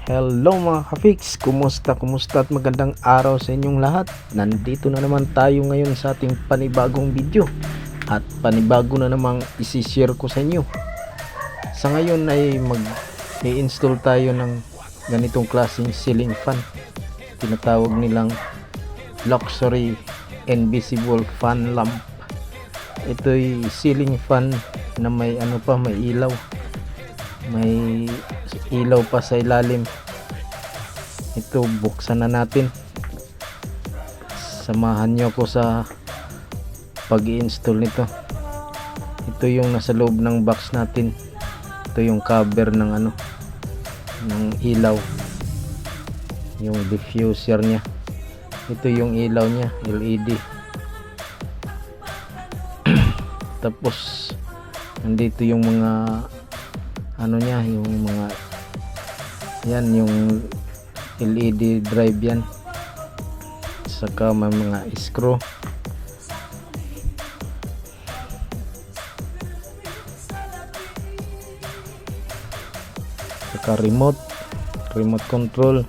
Hello mga ka-fix, kumusta at magandang araw sa inyong lahat. Nandito na naman tayo ngayon sa ating panibagong video at panibago na namang isi-share ko sa inyo. Sa ngayon ay mag-i-install tayo ng ganitong klaseng ceiling fan. Tinatawag nilang luxury invisible fan lamp. Ito'y ceiling fan na may may ilaw. May ilaw pa sa ilalim. Ito, buksan na natin. Samahan nyo ako sa pag-i-install nito. Ito yung nasa loob ng box natin. Ito yung cover ng ng ilaw, yung diffuser nya. Ito yung ilaw nya, LED. Tapos nandito yung mga yung mga yung LED drive yan, saka may mga screw, saka remote control,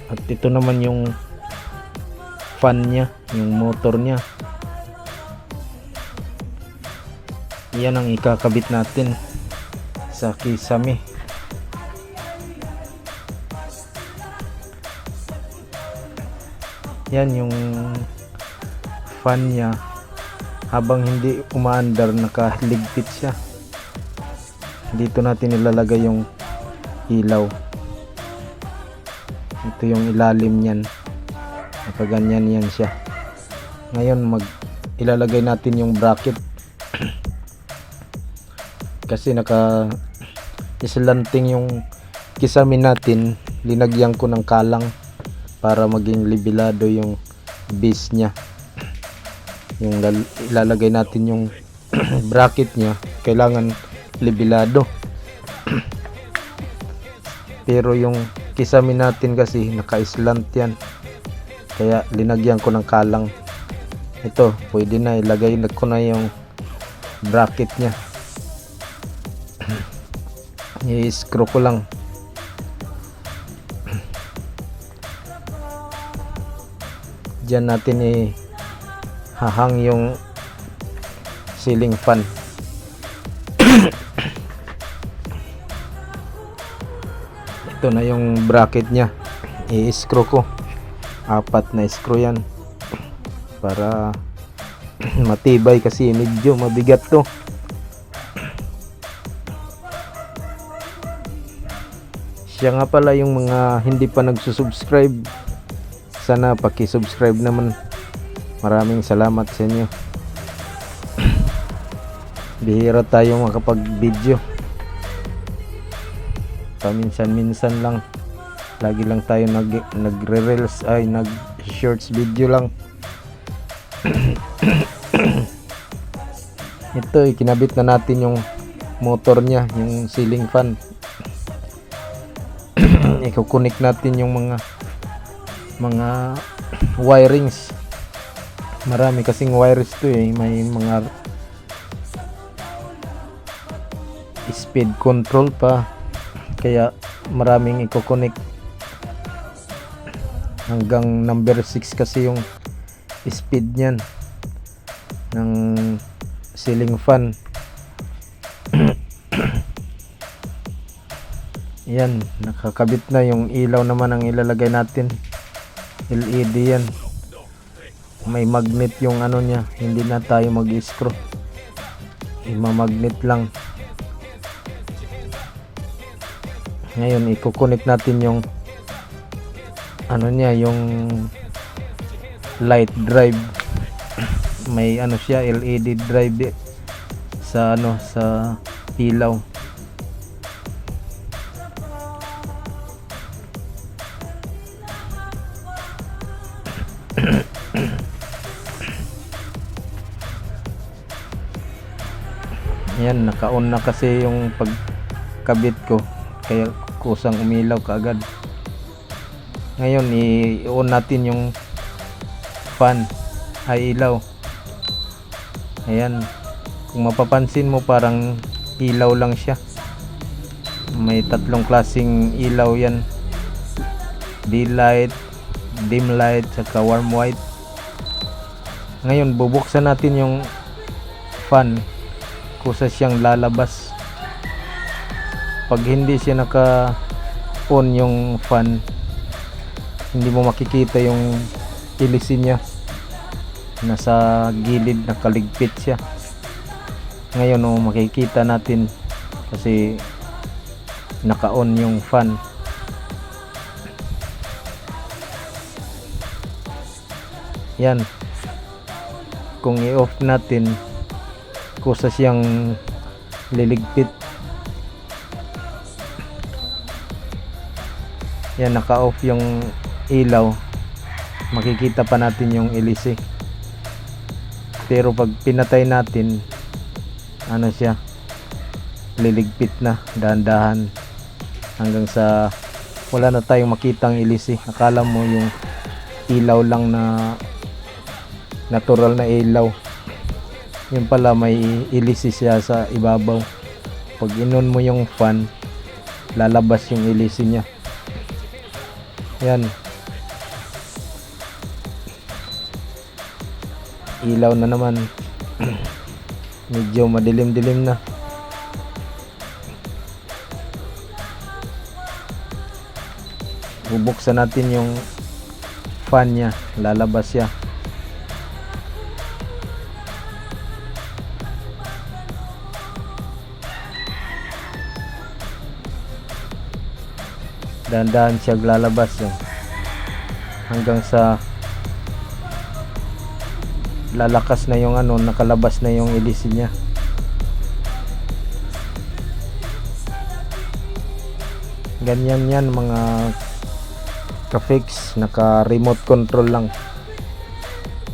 at ito naman yung fan nya, yung motor nya. Yan ang ikakabit natin sa kisame. Yan yung fan nya. Habang hindi umaandar, nakaligpit siya. Dito natin ilalagay yung ilaw. Ito yung ilalim niyan. Nakaganyan yan siya. Ngayon ilalagay natin yung bracket. Kasi islanting yung kisame natin, linagyan ko ng kalang para maging libilado yung base nya. Yung ilalagay natin yung bracket nya, kailangan libilado. Pero yung kisame natin kasi naka-slant yan, kaya linagyan ko ng kalang. Ito, pwede na ilagay ko na yung bracket nya. I-screw ko lang. Diyan natin hahang yung ceiling fan. Ito na yung bracket nya. I-screw ko. 4 na screw yan para matibay, kasi medyo mabigat to. Siya nga pala, yung mga hindi pa nagsusubscribe, sana paki-subscribe naman. Maraming salamat sa inyo. Bihira tayo makapag-video. Paminsan-minsan lang. Lagi lang tayo nagre-reels, nag-shorts video lang. Ito, ikinabit na natin yung motor nya, yung ceiling fan. Ikukunik natin yung mga wirings. Marami kasing wires to may mga speed control pa, kaya maraming ikukunik. Hanggang number 6 kasi yung speed niyan ng ceiling fan. Yan, nakakabit na. Yung ilaw naman ang ilalagay natin, LED yan. May magnet yung nya, hindi na tayo mag-screw, imamagnet lang. Ngayon ikukunik natin yung yung light drive. May siya, LED drive sa sa ilaw. Yan, naka-on na kasi yung pagkabit ko, kaya kusang umilaw kaagad. Ngayon i-on natin yung fan ay ilaw. Ayan, kung mapapansin mo parang ilaw lang siya. May tatlong klaseng ilaw yan, daylight, dim light, saka warm white. Ngayon bubuksan natin yung fan, kusa siyang lalabas. Pag hindi siya naka on yung fan, hindi mo makikita yung ilisin niya, nasa gilid, nakaligpit siya. Ngayon makikita natin kasi naka on yung fan. Yan, kung i-off natin, kusa siyang liligpit. Yan, naka-off yung ilaw, makikita pa natin yung ilisi. Pero pag pinatay natin, ano siya, liligpit na dahan-dahan hanggang sa wala na tayong makitang ilisi. Akala mo yung ilaw lang na natural na ilaw, yun pala may ilisi siya sa ibabaw. Pag inon mo yung fan, lalabas yung ilisi niya. Yan, ilaw na naman. Medyo madilim-dilim na. Bubuksan natin yung fan niya, lalabas siya. Dahan-dahan siya lalabas yan, hanggang sa lalakas na yung ano, nakalabas na yung ilisi niya. Ganyan yan mga ka-fix, naka remote control lang.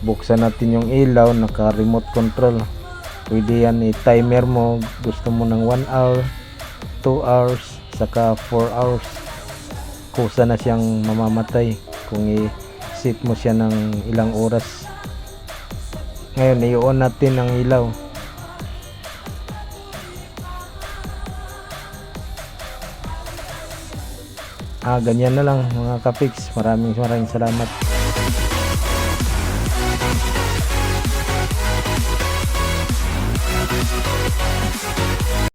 Buksan natin yung ilaw, naka remote control. Pwede yan i-timer mo, gusto mo ng 1 hour, 2 hours, saka 4 hours. Kusa na siyang mamamatay kung i-set mo siya ng ilang oras. Ngayon i-on natin ang ilaw. Ganyan na lang mga ka-fix. Maraming salamat.